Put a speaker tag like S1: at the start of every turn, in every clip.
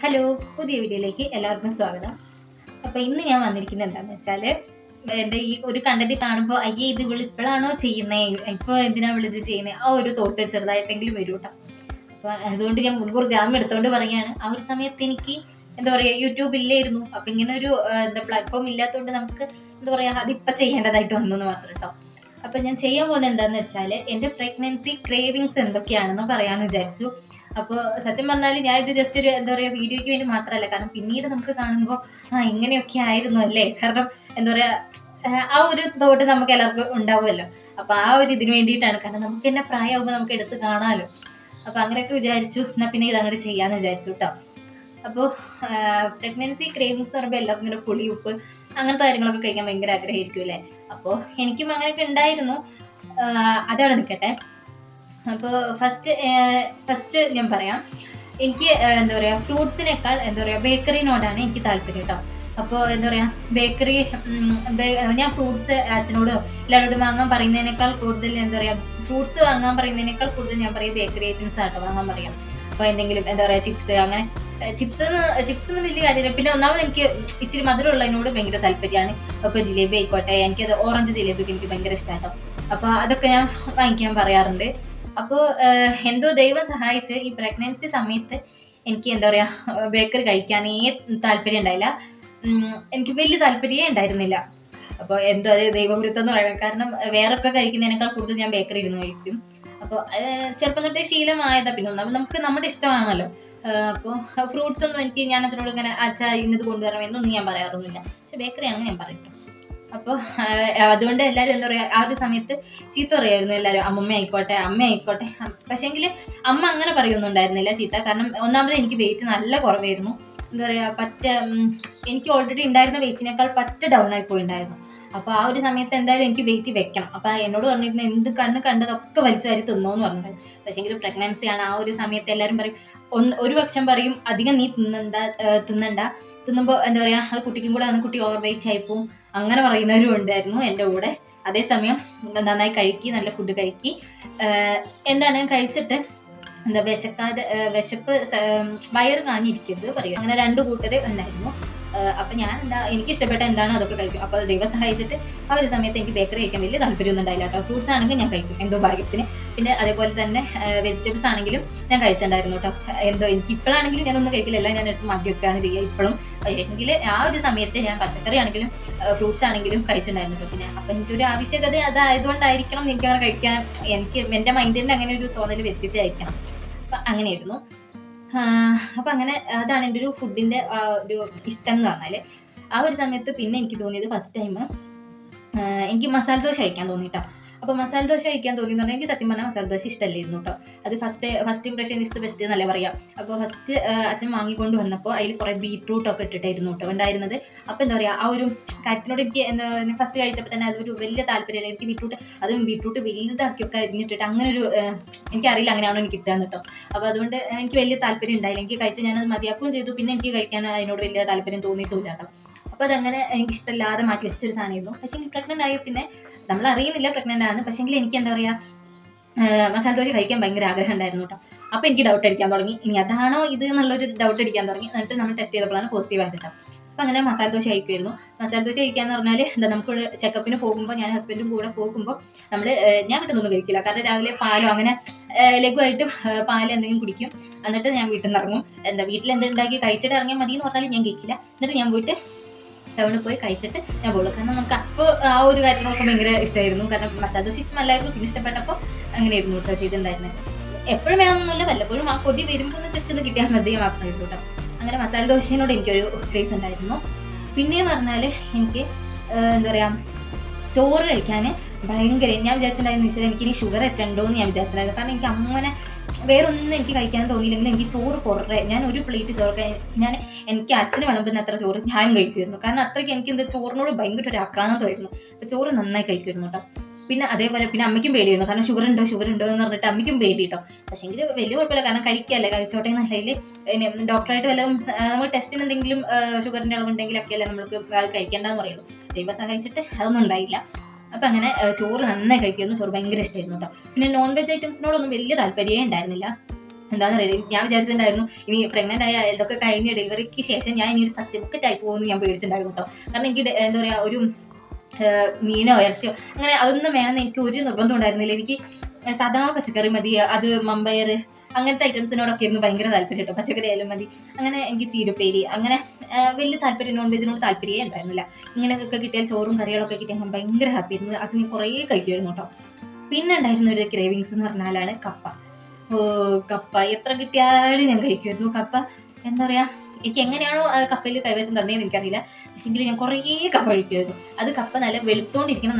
S1: Hello, പുതിയ വീഡിയോയിലേക്ക് എല്ലാവർക്കും സ്വാഗതം. അപ്പോൾ ഇന്ന് ഞാൻ വന്നിരിക്കുന്നത് എന്താണെന്ന് വെച്ചാൽ, എൻ്റെ ഈ ഒരു കണ്ടന്റ് കാണുമ്പോൾ അയ്യേ ഇത് ഇവൾ ഇപ്പോഴാണോ ചെയ്യുന്നത്, ഇപ്പോൾ എന്തിനാ ഇത് ചെയ്യുന്നത്, ആ ഒരു തോട്ട് ചെറുതായിട്ടെങ്കിലും വരും കേട്ടോ. അപ്പോൾ അതുകൊണ്ട് ഞാൻ മുൻകൂർ ജാമ്യം എടുത്തുകൊണ്ട് പറയുകയാണ്. ആ ഒരു സമയത്ത് എനിക്ക് എന്താ പറയുക, യൂട്യൂബ് ഇല്ലായിരുന്നു. അപ്പം ഇങ്ങനെ ഒരു പ്ലാറ്റ്ഫോം ഇല്ലാത്തതുകൊണ്ട് നമുക്ക് എന്താ പറയുക, അതിപ്പോൾ ചെയ്യേണ്ടതായിട്ട് വന്നു എന്ന് മാത്രം കേട്ടോ. അപ്പം ഞാൻ ചെയ്യാൻ പോകുന്നത് എന്താണെന്ന് വെച്ചാൽ, എൻ്റെ പ്രഗ്നൻസി ക്രേവിങ്സ് എന്തൊക്കെയാണെന്ന് പറയാമെന്ന് വിചാരിച്ചു. അപ്പോൾ സത്യം പറഞ്ഞാൽ ഞാൻ ഇത് ജസ്റ്റ് ഒരു എന്താ പറയുക വീഡിയോയ്ക്ക് വേണ്ടി മാത്രമല്ല, കാരണം പിന്നീട് നമുക്ക് കാണുമ്പോൾ ഇങ്ങനെയൊക്കെ ആയിരുന്നു അല്ലേ, കാരണം എന്താ പറയുക ആ ഒരു തോട്ട് നമുക്ക് എല്ലാവർക്കും ഉണ്ടാവുമല്ലോ. അപ്പോൾ ആ ഒരു ഇതിന് വേണ്ടിയിട്ടാണ്, കാരണം നമുക്ക് തന്നെ പ്രായമാകുമ്പോൾ നമുക്ക് എടുത്ത് കാണാമല്ലോ. അപ്പോൾ അങ്ങനെയൊക്കെ വിചാരിച്ചു, എന്നാൽ പിന്നെ ഇത് അങ്ങോട്ട് ചെയ്യാമെന്ന് വിചാരിച്ചു കേട്ടോ. അപ്പോൾ പ്രഗ്നൻസി ക്രേവിങ്സ് എന്ന് പറയുമ്പോൾ എല്ലാവർക്കും ഇങ്ങനെ പുളിയുപ്പ് അങ്ങനത്തെ കാര്യങ്ങളൊക്കെ കഴിക്കാൻ ഭയങ്കര ആഗ്രഹമായിരിക്കും അല്ലേ. അപ്പോൾ എനിക്കും അങ്ങനെയൊക്കെ ഉണ്ടായിരുന്നു. അതവിടെ നിൽക്കട്ടെ. അപ്പോൾ ഫസ്റ്റ് ഞാൻ പറയാം, എനിക്ക് എന്താ പറയുക ഫ്രൂട്ട്സിനേക്കാൾ എന്താ പറയുക ബേക്കറിനോടാണ് എനിക്ക് താല്പര്യം കേട്ടോ. അപ്പോൾ എന്താ പറയുക ബേക്കറി ഞാൻ ഫ്രൂട്ട്സ് അച്ഛനോടും എല്ലാവരോടും വാങ്ങാൻ പറയുന്നതിനേക്കാൾ കൂടുതൽ എന്താ പറയുക ഫ്രൂട്ട്സ് വാങ്ങാൻ പറയുന്നതിനേക്കാൾ കൂടുതൽ ഞാൻ പറയുക ബേക്കറി ഐറ്റംസ് ആട്ടോ വാങ്ങാൻ പറയാം. അപ്പോൾ എന്തെങ്കിലും എന്താ പറയുക ചിപ്സ്, അങ്ങനെ ചിപ്സ് ഒന്നും വലിയ കാര്യമില്ല. പിന്നെ ഒന്നാമത് എനിക്ക് ഇച്ചിരി മധുരമുള്ളതിനോട് ഭയങ്കര താല്പര്യമാണ്. അപ്പോൾ ജിലേബി ആയിക്കോട്ടെ, എനിക്കത് ഓറഞ്ച് ജിലേബിയൊക്കെ എനിക്ക് ഭയങ്കര ഇഷ്ടമാട്ടോ. അപ്പോൾ അതൊക്കെ ഞാൻ വാങ്ങിക്കാൻ പറയാറുണ്ട്. അപ്പോൾ എന്തോ ദൈവം സഹായിച്ച് ഈ പ്രഗ്നൻസി സമയത്ത് എനിക്ക് എന്താ പറയുക ബേക്കറി കഴിക്കാനേ താല്പര്യം ഉണ്ടായില്ല. എനിക്ക് വലിയ താല്പര്യമേ ഉണ്ടായിരുന്നില്ല. അപ്പോൾ എന്തോ അത് ദൈവവിരുദ്ധം എന്ന് പറയണം, കാരണം വേറൊക്കെ കഴിക്കുന്നതിനേക്കാൾ കൂടുതൽ ഞാൻ ബേക്കറി ഇരുന്ന് കഴിക്കും. അപ്പോൾ ചെറുപ്പം തൊട്ടേ ശീലമായതാ. പിന്നെ ഒന്നാമത് നമുക്ക് നമ്മുടെ ഇഷ്ടമാണല്ലോ. അപ്പോൾ ഫ്രൂട്ട്സ് ഒന്നും ഞാൻ അച്ഛനോട് ഇങ്ങനെ അച്ഛാ ഇന്നത് കൊണ്ടുവരണം എന്നൊന്നും ഞാൻ പറയാറൊന്നുമില്ല. പക്ഷെ ബേക്കറി ആണെന്ന് ഞാൻ പറയും. അപ്പോൾ അതുകൊണ്ട് എല്ലാവരും എന്താ പറയുക ആ ഒരു സമയത്ത് ചീത്ത പറയായിരുന്നു എല്ലാവരും, അമ്മ ആയിക്കോട്ടെ. പക്ഷേങ്കിൽ അമ്മ അങ്ങനെ പറയൊന്നും ഉണ്ടായിരുന്നില്ല ചീത്ത, കാരണം ഒന്നാമത് എനിക്ക് വെയിറ്റ് നല്ല കുറവായിരുന്നു. എന്താ പറയുക എനിക്ക് ഓൾറെഡി ഉണ്ടായിരുന്ന വെയിറ്റിനേക്കാൾ ഡൗൺ ആയി പോയിട്ടുണ്ടായിരുന്നു. അപ്പോൾ ആ ഒരു സമയത്ത് എന്തായാലും എനിക്ക് വെയിറ്റ് വെക്കണം. അപ്പോൾ എന്നോട് പറഞ്ഞിരുന്നത് എന്ത് കണ്ടതൊക്കെ വലിച്ചു വാരി തിന്നോന്ന് പറഞ്ഞിട്ടുണ്ടായിരുന്നു. പക്ഷേങ്കിൽ പ്രഗ്നൻസിയാണ്. ആ ഒരു സമയത്ത് എല്ലാവരും പറയും, ഒരു പക്ഷം പറയും അധികം നീ തിന്നുമ്പോൾ എന്താ പറയുക അത് കുട്ടിക്കും കൂടെ കുട്ടി ഓവർ വെയിറ്റ് ആയിപ്പോവും, അങ്ങനെ പറയുന്നവരും ഉണ്ടായിരുന്നു എൻ്റെ കൂടെ. അതേസമയം നന്നായി കഴിക്കി, നല്ല ഫുഡ് കഴിക്കി, എന്താണ് കഴിച്ചിട്ട് എന്താ വിശപ്പ് വയറ് കാഞ്ഞിരിക്കുന്നത് പറയും. അങ്ങനെ 2 കൂട്ടർ ഉണ്ടായിരുന്നു. അപ്പം ഞാൻ എനിക്ക് ഇഷ്ടപ്പെട്ട എന്താണോ അതൊക്കെ കഴിക്കും. അപ്പോൾ ദൈവം സഹായിച്ചിട്ട് ആ ഒരു സമയത്ത് എനിക്ക് ബേക്കറി കഴിക്കാൻ വലിയ താല്പര്യമൊന്നും ഉണ്ടായില്ല കേട്ടോ. ഫ്രൂട്ട്സ് ആണെങ്കിൽ ഞാൻ കഴിക്കും എന്തോ ഭാഗ്യത്തിന്. പിന്നെ അതേപോലെ തന്നെ വെജിറ്റബിൾസ് ആണെങ്കിലും ഞാൻ കഴിച്ചിട്ടുണ്ടായിരുന്നു കേട്ടോ. എന്തോ എനിക്ക് ഇപ്പോഴാണെങ്കിലും ഞാനൊന്നും കഴിക്കില്ല, എല്ലാം ഞാൻ എടുത്ത് മാറ്റി വെക്കുകയാണ് ചെയ്യുക ഇപ്പോഴും. എങ്കിൽ ആ ഒരു സമയത്ത് ഞാൻ പച്ചക്കറി ആണെങ്കിലും ഫ്രൂട്ട്സ് ആണെങ്കിലും കഴിച്ചിട്ടുണ്ടായിരുന്നു കേട്ടോ. പിന്നെ അപ്പം എനിക്കൊരു ആവശ്യകത അതായതുകൊണ്ടായിരിക്കണം എനിക്കങ്ങനെ കഴിക്കാൻ, എൻ്റെ മൈൻഡിൻ്റെ അങ്ങനെ ഒരു തോന്നൽ വ്യത്യസ്തമായിരിക്കണം. അപ്പം അങ്ങനെയായിരുന്നു. അപ്പം അങ്ങനെ അതാണ് എൻ്റെ ഒരു ഫുഡിൻ്റെ ഒരു ഇഷ്ടം എന്ന് പറഞ്ഞാൽ. ആ ഒരു സമയത്ത് പിന്നെ എനിക്ക് തോന്നിയത് ഫസ്റ്റ് ടൈം എനിക്ക് മസാല ദോശ കഴിക്കാൻ തോന്നിട്ടോ. അപ്പോൾ മസാല ദോശ കഴിക്കാൻ തോന്നിയെന്ന് പറഞ്ഞാൽ എനിക്ക് സത്യം പറഞ്ഞാൽ മസാല ദോശ ഇഷ്ടമല്ലായിരുന്നു കേട്ടോ. അത് first impression is the best എന്നല്ലേ പറയാം. അപ്പോൾ ഫസ്റ്റ് അച്ഛൻ വാങ്ങിക്കൊണ്ട് വന്നപ്പോൾ അതിൽ കുറേ ബീട്രൂട്ടൊക്കെ ഇട്ടിട്ടായിരുന്നു കേട്ടോ ഉണ്ടായിരുന്നത്. അപ്പോൾ എന്താ പറയുക ആ ഒരു കാര്യത്തിനോട് എനിക്ക് എന്താ ഫസ്റ്റ് കഴിച്ചപ്പോൾ തന്നെ അതൊരു വലിയ താല്പര്യമില്ല. എനിക്ക് ബീട്രൂട്ട് വലുതാക്കിയൊക്കെ അരിഞ്ഞിട്ടിട്ട് അങ്ങനെ ഒരു എനിക്കറിയില്ല അങ്ങനെയാണോ എനിക്ക് കിട്ടുകയെന്ന് കേട്ടോ. അപ്പോൾ അതുകൊണ്ട് എനിക്ക് വലിയ താല്പര്യം ഉണ്ടായില്ല. എനിക്ക് കഴിച്ച് ഞാനത് മതിയാക്കുകയും ചെയ്തു. പിന്നെ എനിക്ക് കഴിക്കാൻ അതിനോട് വലിയ താല്പര്യം തോന്നിയിട്ടില്ല കേട്ടോ. അപ്പോൾ അതങ്ങനെ എനിക്ക് ഇഷ്ടമില്ലാതെ മാറ്റി വെച്ചൊരു സാധനമായിരുന്നു. പക്ഷേ എനിക്ക് പ്രഗ്നൻ്റ് ആയി പിന്നെ നമ്മൾ അറിയുന്നില്ല പ്രഗ്നൻ്റ് ആണെന്ന്. പക്ഷേങ്കിൽ എനിക്ക് എന്താ പറയുക മസാല ദോശ കഴിക്കാൻ ഭയങ്കര ആഗ്രഹം ഉണ്ടായിരുന്നു കേട്ടോ. അപ്പോൾ എനിക്ക് ഡൗട്ട് അടിക്കാൻ തുടങ്ങി, ഇനി അതാണോ ഇത് എന്നുള്ളൊരു ഡൗട്ട് അടിക്കാൻ തുടങ്ങി. എന്നിട്ട് നമ്മൾ ടെസ്റ്റ് ചെയ്തപ്പോഴാണ് പോസിറ്റീവ് ആയത് കേട്ടോ. അപ്പോൾ അങ്ങനെ മസാല ദോശ കഴിക്കുമായിരുന്നു. മസാല ദോശ കഴിക്കാന്ന് പറഞ്ഞാൽ എന്താ, നമുക്ക് ചെക്കപ്പിന് പോകുമ്പോൾ ഞാൻ ഹസ്ബൻഡും കൂടെ പോകുമ്പോൾ ഞാൻ വീട്ടിൽ കഴിക്കില്ല, കാരണം രാവിലെ പാലോ അങ്ങനെ ലഘുവായിട്ട് പാൽ എന്തെങ്കിലും കുടിക്കും. എന്നിട്ട് ഞാൻ വീട്ടിൽ നിന്ന് ഇറങ്ങും. വീട്ടിൽ എന്തുണ്ടാക്കി കഴിച്ചിട്ട് ഇറങ്ങിയാൽ മതി എന്ന് പറഞ്ഞാൽ ഞാൻ കഴിക്കില്ല. എന്നിട്ട് ഞാൻ പോയിട്ട് ടൗണിൽ പോയി കഴിച്ചിട്ട് ഞാൻ പോകുള്ളൂ. കാരണം നമുക്ക് അപ്പോൾ ആ ഒരു കാര്യം നമുക്ക് ഭയങ്കര ഇഷ്ടമായിരുന്നു. കാരണം മസാല ദോശ ഇഷ്ടമല്ലായിരുന്നു, പിന്നെ ഇഷ്ടപ്പെട്ടപ്പോൾ അങ്ങനെയായിരുന്നു കേട്ടോ ചെയ്തിട്ടുണ്ടായിരുന്നത്. എപ്പോഴും വേണമെന്നൊന്നുമില്ല, വല്ലപ്പോഴും ആ കൊതി വരുമ്പോൾ ഒന്ന് ജസ്റ്റ് ഒന്ന് കിട്ടിയാൽ മതി മാത്രമായിരുന്നു കേട്ടോ. അങ്ങനെ മസാല ദോശയോട് എനിക്കൊരു ക്രേസ് ഉണ്ടായിരുന്നു. പിന്നെയെന്ന് പറഞ്ഞാൽ എനിക്ക് എന്താ പറയുക ചോറ് കഴിക്കാൻ ഭയങ്കര ഞാൻ വിചാരിച്ചിട്ടുണ്ടായിരുന്നു വെച്ചാൽ എനിക്കിനി ഷുഗർ എറ്റണ്ടോ എന്ന് ഞാൻ വിചാരിച്ചിട്ടുണ്ടായിരുന്നു. കാരണം എനിക്ക് അങ്ങനെ വേറൊന്നും എനിക്ക് കഴിക്കാൻ തോന്നിയില്ലെങ്കിൽ എനിക്ക് ചോറ് കുറേ ഞാൻ ഒരു പ്ലേറ്റ് ചോറ് എനിക്ക് അച്ഛന് വിളമ്പുന്ന അത്ര ചോറ് ഞാനും കഴിക്കുമായിരുന്നു. കാരണം അത്രയ്ക്ക് എനിക്ക് എന്താ ചോറിനോട് ഭയങ്കര ഒരു ആക്രാന്തമായിരുന്നു. അപ്പോൾ ചോറ് നന്നായി കഴിക്കുമായിരുന്നു കേട്ടോ. പിന്നെ അതേപോലെ പിന്നെ അമ്മയ്ക്കും പേടിയായിരുന്നു, കാരണം ഷുഗർ ഉണ്ടോ എന്ന് പറഞ്ഞിട്ട് അമ്മയ്ക്കും പേടി കേട്ടോ. പക്ഷേ എങ്കിൽ വലിയ കുഴപ്പമില്ല, കാരണം കഴിക്കുകയല്ലേ, കഴിച്ചോട്ടെ എന്നല്ലെങ്കിൽ ഡോക്ടറായിട്ട് വല്ലതും നമ്മൾ ടെസ്റ്റിന് എന്തെങ്കിലും ഷുഗറിൻ്റെ അളവുണ്ടെങ്കിലൊക്കെ അല്ലേ നമ്മൾക്ക് അത് കഴിക്കേണ്ടതെന്ന് പറയുള്ളൂ. ദൈവം സഹായിച്ചിട്ട് അതൊന്നും ഉണ്ടായില്ല. അപ്പം അങ്ങനെ ചോറ് നന്നായി കഴിക്കുമായിരുന്നു. ചോറ് ഭയങ്കര ഇഷ്ടമായിരുന്നു കേട്ടോ. പിന്നെ നോൺ വെജ് ഐറ്റംസിനോടൊന്നും വലിയ താല്പര്യമേ ഉണ്ടായിരുന്നില്ല. എന്താണെന്ന് അറിയില്ല. ഞാൻ വിചാരിച്ചിട്ടുണ്ടായിരുന്നു ഇനി പ്രഗ്നന്റ് ആയ ഇതൊക്കെ കഴിഞ്ഞ് ഡെലിവറിക്ക് ശേഷം ഞാൻ ഇനി ഒരു സസ്യബുക്കറ്റായി പോകുമെന്ന് ഞാൻ പേടിച്ചിട്ടുണ്ടായിരുന്നു കേട്ടോ. കാരണം എനിക്ക് എന്താ പറയുക, ഒരു മീനോ ഇറച്ചിയോ അങ്ങനെ അതൊന്നും വേണമെന്ന് എനിക്ക് ഒരു നിർബന്ധം ഉണ്ടായിരുന്നില്ല. എനിക്ക് സാധാ പച്ചക്കറി മതി. അത് മമ്പയർ അങ്ങനത്തെ ഐറ്റംസിനോടൊക്കെ ആയിരുന്നു ഭയങ്കര താല്പര്യം കേട്ടോ. പച്ചക്കറി ആയാലും മതി. അങ്ങനെ എനിക്ക് ചീരപ്പേരി അങ്ങനെ വലിയ താല്പര്യം, നോൺ വെജിനോട് താല്പര്യമേ ഉണ്ടായിരുന്നില്ല. ഇങ്ങനെയൊക്കെ കിട്ടിയാൽ ചോറും കറികളൊക്കെ കിട്ടിയാൽ ഞാൻ ഭയങ്കര ഹാപ്പി ആയിരുന്നു. അത് ഞാൻ കുറേ കഴിക്കുമായിരുന്നു കേട്ടോ. പിന്നെ ഉണ്ടായിരുന്ന ഒരു ക്രേവിങ്സ് എന്ന് പറഞ്ഞാലാണ് കപ്പ. കപ്പ എത്ര കിട്ടിയാലും ഞാൻ കഴിക്കുമായിരുന്നു. കപ്പ എന്താ പറയുക, എനിക്ക് എങ്ങനെയാണോ കപ്പയിൽ കൈവശം തന്നതെന്ന് എനിക്കറിയില്ല. പക്ഷേങ്കിൽ ഞാൻ കുറേ കപ്പ കഴിക്കുമായിരുന്നു. അത് കപ്പ നല്ല വെളുത്തോണ്ടിരിക്കണം,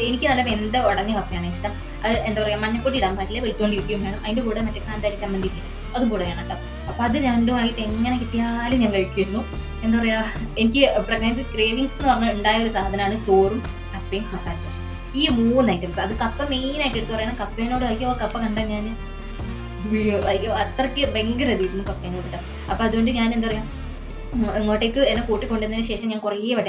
S1: എനിക്ക് നല്ല വെന്ത ഉടഞ്ഞ കപ്പയാണ് ഇഷ്ടം. അത് എന്താ പറയുക, മഞ്ഞപ്പൊടി ഇടാൻ പാടില്ല, വെളുത്തോണ്ടിരിക്കുകയും വേണം. അതിൻ്റെ കൂടെ മറ്റേ കാന്താരി ചമ്മന്തി അതും കൂടെ വേണം കേട്ടോ. അപ്പോൾ അത് രണ്ടുമായിട്ട് എങ്ങനെ കിട്ടിയാലും ഞാൻ കഴിക്കുമായിരുന്നു. എന്താ പറയുക, എനിക്ക് പ്രഗ്നൻസി ക്രേവിങ്സ് എന്ന് പറഞ്ഞാൽ ഉണ്ടായ ഒരു സാധനമാണ് ചോറും കപ്പയും മസാല ദോശ. ഈ 3 ഐറ്റംസ്. അത് കപ്പ മെയിനായിട്ട് എടുത്ത് പറയുന്നത്. കപ്പേനോട് കപ്പ കണ്ടാൽ ഞാൻ അത്രയ്ക്ക് ഭയങ്കര ഇതായിരുന്നു കപ്പേനോട് കേട്ടോ. അപ്പോൾ അതുകൊണ്ട് ഞാൻ എന്താ പറയുക, ഇങ്ങോട്ടേക്ക് എന്നെ കൂട്ടിക്കൊണ്ടുവന്നതിന് ശേഷം ഞാൻ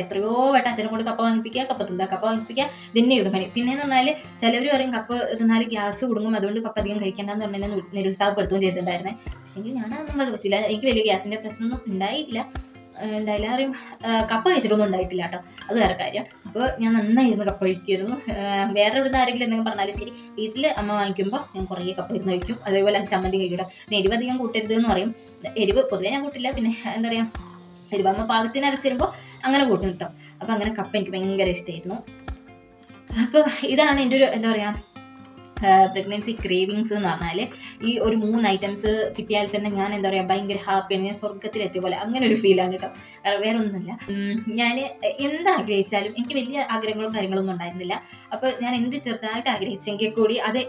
S1: എത്രയോ വട്ടം അച്ഛനെ കൊണ്ട് കപ്പ വാങ്ങിപ്പിക്കുക, കപ്പ വാങ്ങിപ്പിക്കുക, ഇതന്നെ ചെയ്തു പണി. പിന്നെയെന്ന് പറഞ്ഞാൽ ചിലവർ പറയും കപ്പ തിന്നാൽ ഗ്യാസ് കൊടുങ്ങും, അതുകൊണ്ട് കപ്പ അധികം കഴിക്കേണ്ടെന്ന് പറഞ്ഞാൽ നിരുത്സാഹപ്പെടുത്തുകയും ചെയ്തിട്ടുണ്ടായിരുന്നേ. പക്ഷേങ്കിൽ ഞാനതൊന്നും വകവച്ചില്ല. എനിക്ക് വലിയ ഗ്യാസിൻ്റെ പ്രശ്നമൊന്നും ഉണ്ടായിട്ടില്ല. എല്ലാവരും കപ്പ കഴിച്ചിട്ടൊന്നും ഉണ്ടായിട്ടില്ല കേട്ടോ. അത് വേറെ കാര്യം. അപ്പോൾ ഞാൻ നന്നായിരുന്നു കപ്പ കഴിക്കുമായിരുന്നു. വേറെ ഇവിടുന്ന് ആരെങ്കിലും എന്തെങ്കിലും പറഞ്ഞാലും ശരി, വീട്ടിൽ അമ്മ വാങ്ങിക്കുമ്പോൾ ഞാൻ കുറേ കപ്പ ഇരുന്ന് കഴിക്കും. അതേപോലെ ചമ്മന്തി കഴിക്കും. പിന്നെ എരിവ് അധികം കൂട്ടരുത് എന്ന് പറയും. എരിവ് പൊതുവേ ഞാൻ കൂട്ടില്ല. പിന്നെ എന്താ പറയുക, എരിവ് അമ്മ പാകത്തിന് അരച്ചിരുമ്പോൾ അങ്ങനെ കൂട്ടും കേട്ടോ. അപ്പോൾ അങ്ങനെ കപ്പ എനിക്ക് ഭയങ്കര ഇഷ്ടമായിരുന്നു. അപ്പോൾ ഇതാണ് എൻ്റെ ഒരു എന്താ പറയുക പ്രഗ്നൻസി ക്രേവിങ്സ് എന്ന് പറഞ്ഞാൽ. ഈ ഒരു 3 ഐറ്റംസ് കിട്ടിയാൽ തന്നെ ഞാൻ എന്താ പറയുക ഭയങ്കര ഹാപ്പിയാണ്. ഞാൻ സ്വർഗ്ഗത്തിലെത്തിയ പോലെ അങ്ങനെ ഒരു ഫീലാണ് കേട്ടോ. വേറെ ഒന്നുമില്ല. ഞാൻ എന്താഗ്രഹിച്ചാലും എനിക്ക് വലിയ ആഗ്രഹങ്ങളും കാര്യങ്ങളൊന്നും ഉണ്ടായിരുന്നില്ല. അപ്പോൾ ഞാൻ എന്ത് ചെറുതായിട്ട് ആഗ്രഹിച്ചെങ്കിൽ കൂടി അത്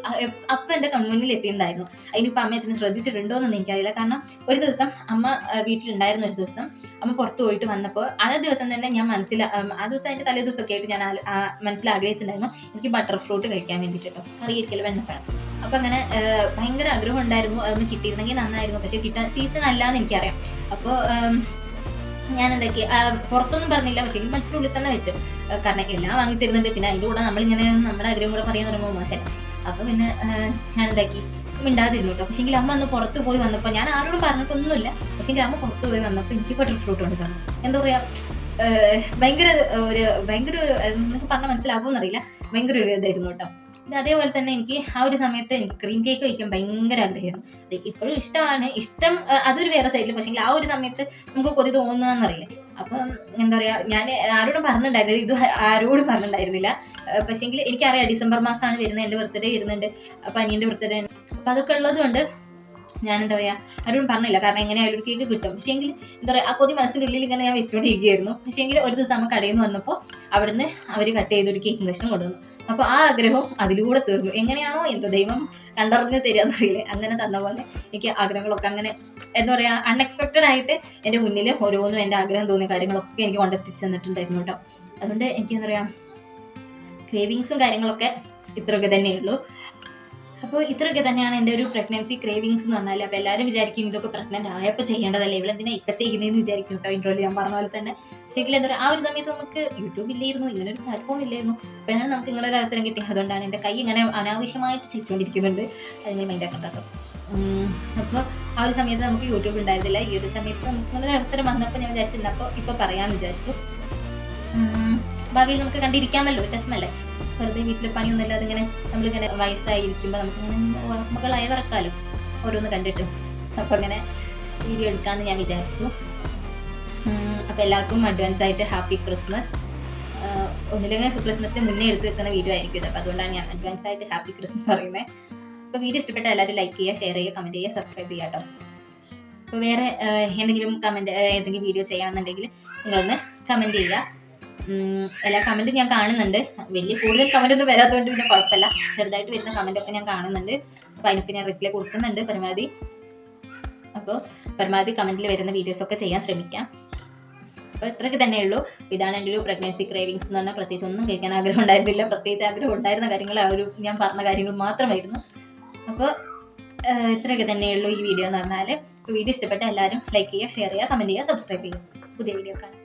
S1: അപ്പം എൻ്റെ കൺമുന്നിൽ എത്തിയിട്ടുണ്ടായിരുന്നു. അതിനിപ്പോൾ അമ്മ അച്ഛനെ ശ്രദ്ധിച്ചിട്ടുണ്ടോ എന്നൊന്നും എനിക്കറിയില്ല. കാരണം ഒരു ദിവസം അമ്മ വീട്ടിലുണ്ടായിരുന്ന ഒരു ദിവസം അമ്മ പുറത്ത് പോയിട്ട് വന്നപ്പോൾ ആ ദിവസം തന്നെ ഞാൻ ആ ദിവസം അതിൻ്റെ തലേ ദിവസമൊക്കെ ആയിട്ട് ഞാൻ മനസ്സിൽ ആഗ്രഹിച്ചിട്ടുണ്ടായിരുന്നു എനിക്ക് ബട്ടർ ഫ്രൂട്ട് കഴിക്കാൻ വേണ്ടിയിട്ട് കേട്ടോ. അറിയിരിക്കല്ലോ, വെണ്ണപ്പഴം. അപ്പോൾ അങ്ങനെ ഭയങ്കര ആഗ്രഹം ഉണ്ടായിരുന്നു. അതൊന്ന് കിട്ടിയിരുന്നെങ്കിൽ നന്നായിരുന്നു. പക്ഷേ കിട്ടാൻ സീസൺ അല്ലാന്ന് എനിക്കറിയാം. അപ്പോൾ ഞാൻ എന്തൊക്കെയാ പുറത്തൊന്നും പറഞ്ഞില്ല. പക്ഷേ മനസ്സിനുള്ളിൽ തന്നെ വെച്ചു. കാരണം എല്ലാം വാങ്ങി തരുന്നുണ്ട്. പിന്നെ അതിൻ്റെ കൂടെ നമ്മളിങ്ങനെ നമ്മുടെ ആഗ്രഹം കൂടെ പറയാൻ പറയുമ്പോൾ മോശം. അപ്പോൾ പിന്നെ ഞാൻ എന്താക്കി മിണ്ടാതിരുന്നു കേട്ടോ. പക്ഷേങ്കിൽ അമ്മ ഒന്ന് പുറത്ത് പോയി വന്നപ്പോൾ ഞാൻ ആരോടും പറഞ്ഞിട്ടൊന്നുമില്ല. പക്ഷേങ്കിൽ അമ്മ പുറത്ത് പോയി വന്നപ്പോൾ എനിക്ക് ബട്ടർ ഫ്രൂട്ട് കൊണ്ട് തന്നു. എന്താ പറയുക, ഭയങ്കര ഒരു നിങ്ങൾക്ക് പറഞ്ഞാൽ മനസ്സിലാകുമെന്ന് അറിയില്ല, ഭയങ്കര ഒരു ഇതായിരുന്നു കേട്ടോ. പിന്നെ അതേപോലെ തന്നെ എനിക്ക് ആ ഒരു സമയത്ത് എനിക്ക് ക്രീം കേക്ക് കഴിക്കാൻ ഭയങ്കര ആഗ്രഹമായിരുന്നു. ഇപ്പോഴും ഇഷ്ടമാണ്. ഇഷ്ടം അതൊരു വേറെ സൈഡിൽ. പക്ഷേ ആ ഒരു സമയത്ത് നമുക്ക് കൊതി തോന്നുകയെന്നറിയില്ലേ. അപ്പം എന്താ പറയുക, ഞാൻ ആരോടും പറഞ്ഞിട്ടുണ്ടായിരുന്നില്ല. ഇത് ആരോടും പറഞ്ഞിട്ടുണ്ടായിരുന്നില്ല. പക്ഷേങ്കിൽ എനിക്കറിയാം ഡിസംബർ മാസമാണ് വരുന്നത്, എൻ്റെ ബർത്ത്ഡേ വരുന്നുണ്ട്, അപ്പം അനിയൻ്റെ ബർത്ത്ഡേ ആണ്. അപ്പം അതൊക്കെ ഉള്ളതുകൊണ്ട് ഞാൻ എന്താ പറയുക ആരോടും പറഞ്ഞില്ല. കാരണം എങ്ങനെയായാലും ഒരു കേക്ക് കിട്ടും. പക്ഷേങ്കിൽ എന്താ പറയുക, ആ കൊതി മനസ്സിൻ്റെ ഉള്ളിൽ ഇങ്ങനെ ഞാൻ വെച്ചുകൊണ്ടിരിക്കുകയായിരുന്നു. പക്ഷേങ്കിൽ ഒരു ദിവസം അമ്മ കടയിൽ നിന്ന് വന്നപ്പോൾ അവിടുന്ന് അവർ കട്ട് ചെയ്തൊരു കേക്ക് കഷ്ണം കൊണ്ടുവന്നു. അപ്പോൾ ആ ആഗ്രഹവും അതിലൂടെ തീർന്നു. എങ്ങനെയാണോ എന്താ ദൈവം കണ്ടറിഞ്ഞ് തരികയെന്നറിയില്ലേ, അങ്ങനെ തന്ന പോലെ എനിക്ക് ആഗ്രഹങ്ങളൊക്കെ അങ്ങനെ എന്താ പറയുക അൺഎക്സ്പെക്റ്റഡ് ആയിട്ട് എൻ്റെ മുന്നിൽ ഓരോന്നും എൻ്റെ ആഗ്രഹം തോന്നിയ കാര്യങ്ങളൊക്കെ എനിക്ക് കൊണ്ടെത്തിച്ച് തന്നിട്ടുണ്ടായിരുന്നു കേട്ടോ. അതുകൊണ്ട് എനിക്ക് എന്താ പറയുക ക്രേവിങ്സും കാര്യങ്ങളൊക്കെ ഇത്രയൊക്കെ തന്നെയുള്ളൂ. അപ്പോൾ ഇത്രയൊക്കെ തന്നെയാണ് എൻ്റെ ഒരു പ്രഗ്നൻസി ക്രേവിങ്സ് എന്ന് പറഞ്ഞാൽ. അപ്പോൾ എല്ലാവരും വിചാരിക്കും ഇതൊക്കെ പ്രഗ്നൻ്റ് ആയപ്പോൾ ചെയ്യേണ്ടതല്ലേ, ഇവളെന്തിനാ ഇപ്പം ചെയ്യുന്നതെന്ന് വിചാരിക്കും കേട്ടോ. ഇൻട്രോയിൽ ഞാൻ പറഞ്ഞ പോലെ തന്നെ. പക്ഷേ എന്താ പറയുക, ആ ഒരു സമയത്ത് നമുക്ക് യൂട്യൂബ് ഇല്ലായിരുന്നു, ഇങ്ങനെ ഒരു പ്ലാറ്റ്ഫോം ഇല്ലായിരുന്നു. അപ്പോഴാണ് നമുക്ക് ഇങ്ങനെ ഒരു അവസരം കിട്ടിയത്. അതുകൊണ്ടാണ് എൻ്റെ കൈ ഇങ്ങനെ അനാവശ്യമായിട്ട് ചെയ്തുകൊണ്ടിരിക്കുന്നുണ്ട്. അത് നിങ്ങൾ മൈൻഡാക്കണ്ട കേട്ടോ. അപ്പോൾ ആ ഒരു സമയത്ത് നമുക്ക് യൂട്യൂബ് ഉണ്ടായിരുന്നില്ല. ഈ ഒരു സമയത്ത് നമുക്ക് ഇങ്ങനെ ഒരു അവസരം വന്നപ്പോൾ ഞാൻ വിചാരിച്ചിരുന്നു അപ്പോൾ ഇപ്പോൾ പറയാമെന്ന് വിചാരിച്ചു. ഭാവിയിൽ നമുക്ക് കണ്ടിരിക്കാമല്ലോ, രസമല്ലേ. വെറുതെ വീട്ടിൽ പണിയൊന്നുമില്ല. അതിങ്ങനെ നമ്മളിങ്ങനെ വയസ്സായിരിക്കുമ്പോൾ നമുക്കിങ്ങനെ ഓർമ്മകളായി വറക്കാമല്ലോ ഓരോന്ന് കണ്ടിട്ട്. അപ്പോൾ അങ്ങനെ വീഡിയോ എടുക്കാമെന്ന് ഞാൻ വിചാരിച്ചു. അപ്പോൾ എല്ലാവർക്കും അഡ്വാൻസ് ആയിട്ട് ഹാപ്പി ക്രിസ്മസ്. ഒന്നില്ലെങ്കിൽ ക്രിസ്മസിന് മുന്നേ എടുത്ത് വെക്കുന്ന വീഡിയോ ആയിരിക്കും ഇത്. അപ്പോൾ അതുകൊണ്ടാണ് ഞാൻ അഡ്വാൻസ് ആയിട്ട് ഹാപ്പി ക്രിസ്മസ് പറയുന്നത്. അപ്പോൾ വീഡിയോ ഇഷ്ടപ്പെട്ടാൽ എല്ലാവരും ലൈക്ക് ചെയ്യുക, ഷെയർ ചെയ്യുക, കമൻറ്റ് ചെയ്യുക, സബ്സ്ക്രൈബ് ചെയ്യുക കേട്ടോ. അപ്പോൾ വേറെ ഏതെങ്കിലും വീഡിയോ ചെയ്യണമെന്നുണ്ടെങ്കിൽ നിങ്ങളൊന്ന് കമൻറ്റ് ചെയ്യുക. എല്ലാ കമൻറ്റും ഞാൻ കാണുന്നുണ്ട്. വലിയ കൂടുതൽ കമൻറ്റൊന്നും വരാത്തതുകൊണ്ട് പിന്നെ കുഴപ്പമില്ല. ചെറുതായിട്ട് വരുന്ന കമൻറ്റൊക്കെ ഞാൻ കാണുന്നുണ്ട്. അപ്പോൾ അതിനൊക്കെ ഞാൻ റിപ്ലൈ കൊടുക്കുന്നുണ്ട് പരമാവധി. അപ്പോൾ പരമാവധി കമൻറ്റിൽ വരുന്ന വീഡിയോസൊക്കെ ചെയ്യാൻ ശ്രമിക്കാം. അപ്പോൾ ഇത്രയൊക്കെ തന്നെയുള്ളൂ. ഇതാണ് എൻ്റെ ഒരു പ്രഗ്നൻസി ക്രേവിങ്സ് എന്ന് പറഞ്ഞാൽ. പ്രത്യേകിച്ച് ഒന്നും കഴിക്കാൻ ആഗ്രഹം ഉണ്ടായിരുന്നില്ല. പ്രത്യേകിച്ച് ആഗ്രഹം ഉണ്ടായിരുന്ന കാര്യങ്ങൾ ഞാൻ പറഞ്ഞ കാര്യങ്ങൾ മാത്രമായിരുന്നു. അപ്പോൾ ഇത്രയൊക്കെ തന്നെയുള്ളൂ ഈ വീഡിയോ എന്ന് പറഞ്ഞാൽ. വീഡിയോ ഇഷ്ടപ്പെട്ട എല്ലാവരും ലൈക്ക് ചെയ്യുക, ഷെയർ ചെയ്യുക, കമൻറ്റ് ചെയ്യുക, സബ്സ്ക്രൈബ് ചെയ്യുക. പുതിയ വീഡിയോ കാണാം.